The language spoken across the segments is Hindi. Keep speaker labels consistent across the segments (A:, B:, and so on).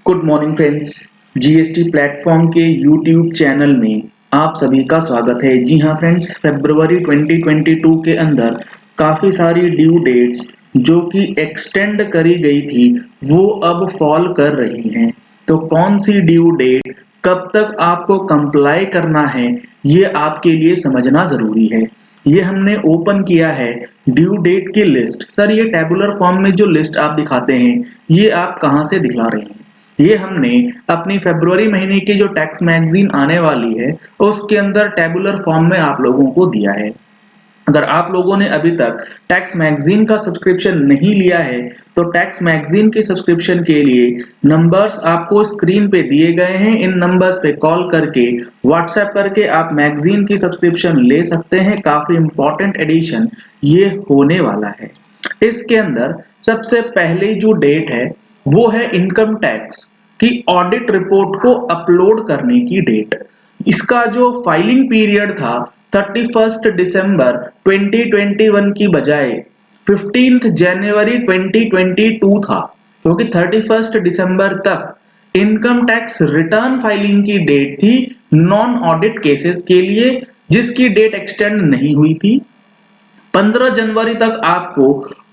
A: Good morning friends. GST platform के यूट्यूब चैनल में आप सभी का स्वागत है। जी हाँ फ्रेंड्स, फरवरी 2022 के अंदर काफ़ी सारी ड्यू डेट्स जो कि एक्सटेंड करी गई थी वो अब फॉल कर रही हैं। तो कौन सी ड्यू डेट कब तक आपको कंप्लाई करना है ये आपके लिए समझना ज़रूरी है। ये हमने ओपन किया है ड्यू डेट की लिस्ट। सर ये टेबुलर फॉर्म में जो लिस्ट आप दिखाते हैं ये आप कहाँ से दिखा रहे हैं? ये हमने अपनी फरवरी महीने की जो टैक्स मैगजीन आने वाली है उसके अंदर टेबुलर फॉर्म में आप लोगों को दिया है। अगर आप लोगों ने अभी तक टैक्स मैगजीन का सब्सक्रिप्शन नहीं लिया है तो टैक्स मैगजीन के सब्सक्रिप्शन के लिए नंबर्स आपको स्क्रीन पे दिए गए हैं। इन नंबर्स पे कॉल करके व्हाट्सएप करके आप मैगजीन की सब्सक्रिप्शन ले सकते हैं। काफी इंपॉर्टेंट एडिशन ये होने वाला है। इसके अंदर सबसे पहले जो डेट है वो है इनकम टैक्स की ऑडिट रिपोर्ट को अपलोड करने की डेट। इसका जो फाइलिंग पीरियड था 31 दिसंबर 2021 की बजाय 15 जनवरी 2022 था, क्योंकि 31 दिसंबर तक इनकम टैक्स रिटर्न फाइलिंग की डेट थी नॉन ऑडिट केसेस के लिए, जिसकी डेट एक्सटेंड नहीं हुई थी। 15 जनवरी तक आपको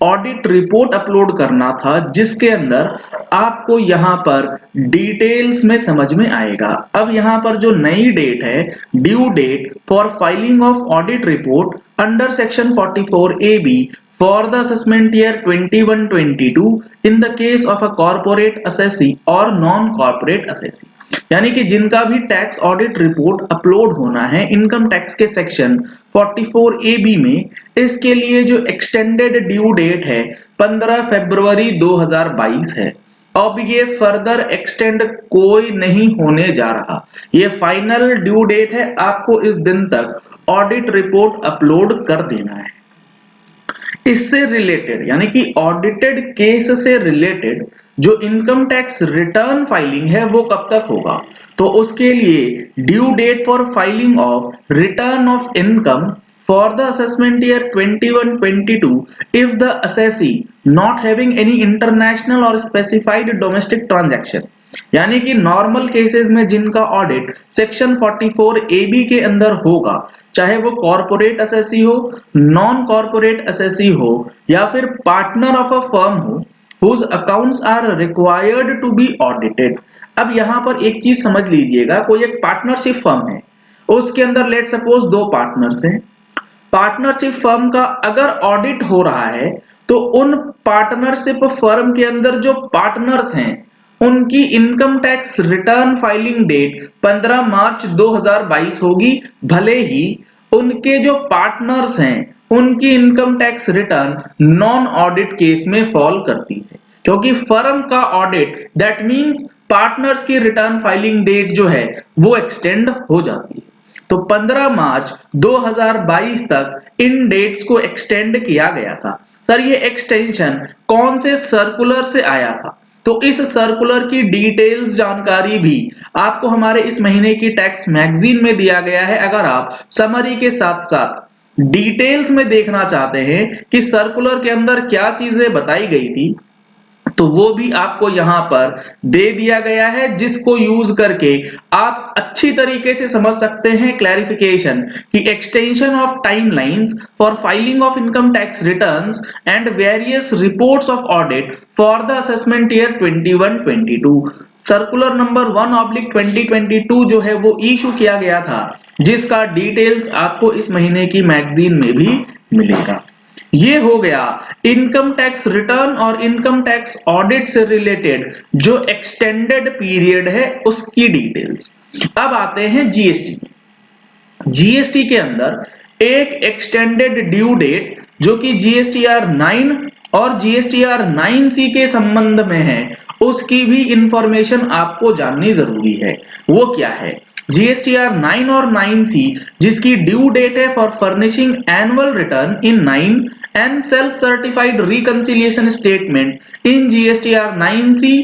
A: ऑडिट रिपोर्ट अपलोड करना था, जिसके अंदर आपको यहां पर डिटेल्स में समझ में आएगा। अब यहां पर जो नई डेट है, due date for filing of audit report under section 44 A B for the assessment year 21-22 in the case of a corporate assessee or non-corporate assessee, यानी कि जिनका भी टैक्स ऑडिट रिपोर्ट अपलोड होना है इनकम टैक्स के सेक्शन 44 ए बी में, इसके लिए जो एक्सटेंडेड ड्यू डेट है 15 फरवरी 2022 है। अब ये फर्दर एक्सटेंड कोई नहीं होने जा रहा। ये फाइनल ड्यू डेट है, आपको इस दिन तक ऑडिट रिपोर्ट अपलोड कर देना है। इससे रिलेटेड यानी कि ऑडिटेड केस से रिलेटेड जो इनकम टैक्स रिटर्न फाइलिंग है वो कब तक होगा, तो उसके लिए due date for filing of return of income for the assessment year 21-22 if the assessee not having any international or specified domestic transaction, यानी कि नॉर्मल केसेस में जिनका ऑडिट सेक्शन 44 ए बी के अंदर होगा, चाहे वो कॉर्पोरेट असेसी हो, नॉन कॉर्पोरेट असेसी हो या फिर पार्टनर ऑफ अ फर्म हो, whose accounts are required to be audited। अब यहां पर एक चीज समझ लीजिएगा, कोई एक पार्टनरशिप फर्म है, उसके अंदर लेट सपोज दो पार्टनर्स हैं। पार्टनरशिप फर्म का अगर ऑडिट हो रहा है तो उन पार्टनरशिप फर्म के अंदर जो पार्टनर्स हैं उनकी income tax return filing date 15 March 2022 होगी, भले ही उनके जो पार्टनर्स हैं उनकी income tax return non audit case में फॉल करती है, क्योंकि फर्म का ऑडिट दैट मींस पार्टनर्स की रिटर्न फाइलिंग डेट जो है वो एक्सटेंड हो जाती है। तो 15 मार्च 2022 तक इन डेट्स को एक्सटेंड किया गया था। सर ये एक्सटेंशन कौन से सर्कुलर से आया था, तो इस सर्कुलर की डिटेल्स जानकारी भी आपको हमारे इस महीने की टैक्स मैगजीन में दिया गया है। अगर आप समरी के साथ साथ डिटेल्स में देखना चाहते हैं कि सर्कुलर के अंदर क्या चीजें बताई गई थी, तो वो भी आपको यहां पर दे दिया गया है, जिसको यूज करके आप अच्छी तरीके से समझ सकते हैं क्लैरिफिकेशन कि extension of timelines for filing of income tax returns and various reports of audit for the assessment year 21-22। Circular number 1/2022 जो है वो इशू किया गया था, जिसका डिटेल्स आपको इस महीने की मैगजीन में भी मिलेगा। ये हो गया इनकम टैक्स रिटर्न और इनकम टैक्स ऑडिट से रिलेटेड जो एक्सटेंडेड पीरियड है उसकी डिटेल्स। अब आते हैं जीएसटी में। जीएसटी के अंदर एक एक्सटेंडेड ड्यू डेट जो कि जीएसटीआर 9 और जीएसटीआर 9C के संबंध में है, उसकी भी इंफॉर्मेशन आपको जाननी जरूरी है। वो क्या है? जीएसटीआर 9 और 9C जिसकी ड्यू डेट है for furnishing annual return in 9 and self certified reconciliation statement in GSTR 9C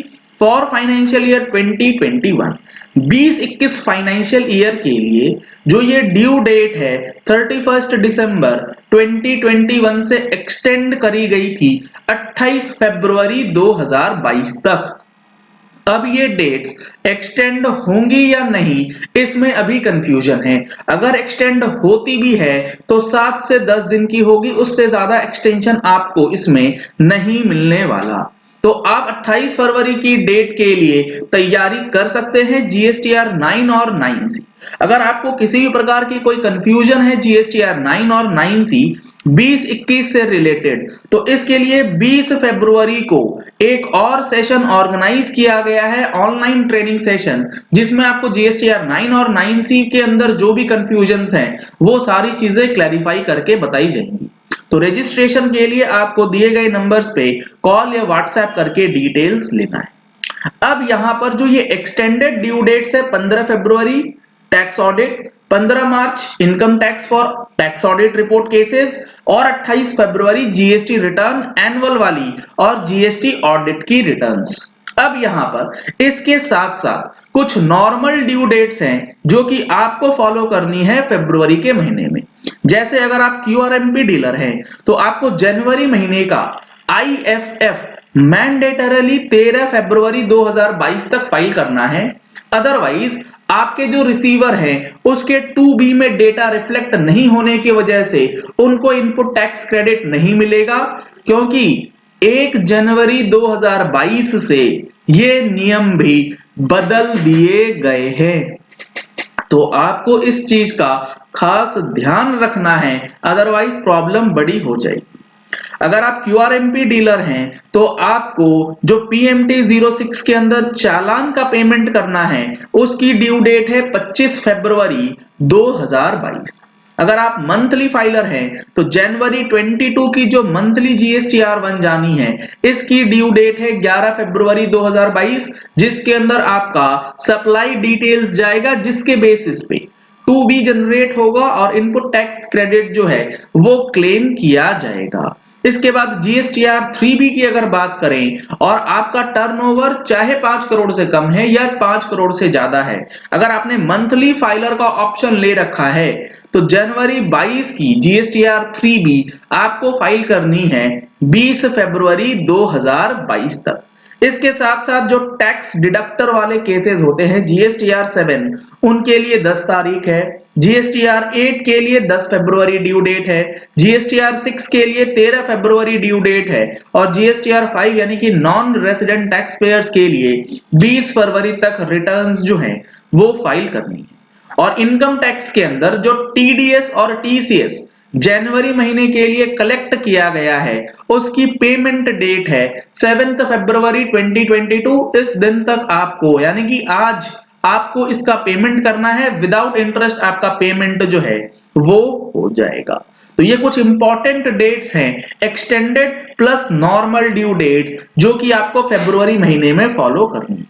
A: for financial year 2021। 20-21 financial year के लिए जो ये ड्यू डेट है 31 दिसंबर 2021 से एक्सटेंड करी गई थी 28 फरवरी 2022 तक। अब ये डेट्स एक्सटेंड होंगी या नहीं, इसमें अभी कंफ्यूजन है। अगर एक्सटेंड होती भी है तो 7 से 10 दिन की होगी, उससे ज्यादा एक्सटेंशन आपको इसमें नहीं मिलने वाला। तो आप 28 फरवरी की डेट के लिए तैयारी कर सकते हैं जीएसटीआर 9 और 9C। अगर आपको किसी भी प्रकार की कोई कंफ्यूजन है जीएसटीआर 9 और 9C 20-21 से रिलेटेड, तो इसके लिए 20 फरवरी को एक और सेशन ऑर्गेनाइज किया गया है, ऑनलाइन ट्रेनिंग सेशन, जिसमें आपको जीएसटीआर 9 और 9C के अंदर जो भी कंफ्यूजन्स हैं वो सारी चीजें क्लैरिफाई करके बताई जाएंगी। तो रजिस्ट्रेशन के लिए आपको दिए गए नंबर्स पे कॉल या व्हाट्सएप करके डिटेल्स लेना है। अब यहां पर जो ये एक्सटेंडेड ड्यू डेट्स है, 15 फरवरी टैक्स ऑडिट, 15 मार्च income tax for tax audit report cases और 28 फरवरी जीएसटी रिटर्न एनुअल वाली और जीएसटी ऑडिट की रिटर्न्स। अब यहां पर इसके साथ साथ कुछ नॉर्मल ड्यू डेट्स हैं जो कि आपको फॉलो करनी है फरवरी के महीने में। जैसे अगर आप क्यूआरएमपी डीलर हैं तो आपको जनवरी महीने का आईएफएफ मैंडेटरली 13 फरवरी 2022 तक फाइल करना है। अदरवाइज आपके जो रिसीवर हैं उसके 2B में डेटा रिफ्लेक्ट नहीं होने की वजह से उनको इनपुट टैक्स क्रेडिट नहीं मिलेगा, क्योंकि 1 जनवरी 2022 से ये नियम भी बदल दिए गए हैं। तो आपको इस चीज का खास ध्यान रखना है, अदरवाइज प्रॉब्लम बड़ी हो जाएगी। अगर आप क्यूआरएमपी डीलर हैं तो आपको जो पीएमटी 06 के अंदर चालान का पेमेंट करना है उसकी ड्यू डेट है 25 फरवरी 2022। अगर आप मंथली फाइलर हैं तो जनवरी 22 की जो मंथली जीएसटीआर 1 जानी है इसकी ड्यू डेट है 11 फरवरी 2022, जिसके अंदर आपका सप्लाई डिटेल्स जाएगा, जिसके बेसिस पे 2B जनरेट होगा और इनपुट टैक्स क्रेडिट जो है वो क्लेम किया जाएगा। इसके बाद जीएसटीआर 3B की अगर बात करें और आपका टर्नओवर चाहे 5 करोड़ से कम है या 5 करोड़ से ज्यादा है, अगर आपने मंथली फाइलर का ऑप्शन ले रखा है तो जनवरी 22 की जीएसटीआर 3B आपको फाइल करनी है 20 फरवरी 2022 तक। इसके साथ साथ जो टैक्स डिडक्टर वाले केसेस होते हैं जीएसटीआर 7, उनके लिए 10 तारीख है, जीएसटीआर 8 के लिए 10 फरवरी ड्यू डेट है, जीएसटीआर 6 के लिए 13 फरवरी ड्यू डेट है और जीएसटीआर 5 यानी कि नॉन रेजिडेंट टैक्स पेयर्स के लिए 20 फरवरी तक रिटर्न्स जो हैं वो फाइल करनी है। और इनकम टैक्स के अंदर जो टीडीएस और टीसीएस जनवरी महीने के लिए कलेक्ट किया गया है उसकी पेमेंट डेट है 7 फरवरी 2022। इस दिन तक आपको यानी कि आज आपको इसका पेमेंट करना है, विदाउट इंटरेस्ट आपका पेमेंट जो है वो हो जाएगा। तो ये कुछ इंपॉर्टेंट डेट्स हैं, extended plus normal due dates, जो कि आपको फरवरी महीने में फॉलो करनी है।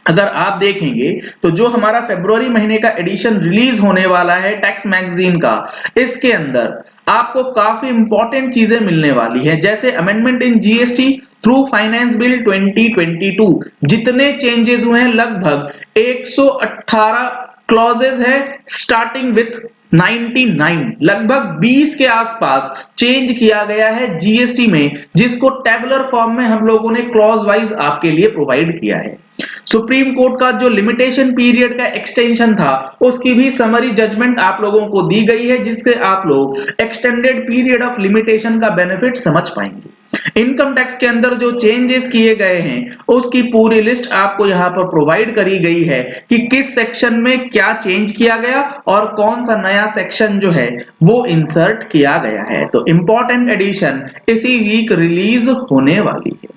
A: अगर आप देखेंगे तो जो हमारा फरवरी महीने का एडिशन रिलीज होने वाला है टैक्स मैगजीन का, इसके अंदर आपको काफी इंपॉर्टेंट चीजें मिलने वाली है, जैसे amendment in GST through finance bill 2022। जितने चेंजेस हुए हैं लगभग 118 क्लॉजेस है स्टार्टिंग विथ 99, लगभग 20 के आसपास चेंज किया गया है जीएसटी में, जिसको टेबुलर फॉर्म में हम लोगों ने क्लॉज वाइज आपके लिए प्रोवाइड किया है। सुप्रीम कोर्ट का जो लिमिटेशन पीरियड का एक्सटेंशन था उसकी भी समरी जजमेंट आप लोगों को दी गई है, जिससे आप लोग एक्सटेंडेड पीरियड ऑफ लिमिटेशन का बेनिफिट समझ पाएंगे। इनकम टैक्स के अंदर जो चेंजेस किए गए हैं उसकी पूरी लिस्ट आपको यहां पर प्रोवाइड करी गई है कि किस सेक्शन में क्या चेंज किया गया और कौन सा नया सेक्शन जो है वो इंसर्ट किया गया है। तो इंपॉर्टेंट एडिशन इसी वीक रिलीज होने वाली है।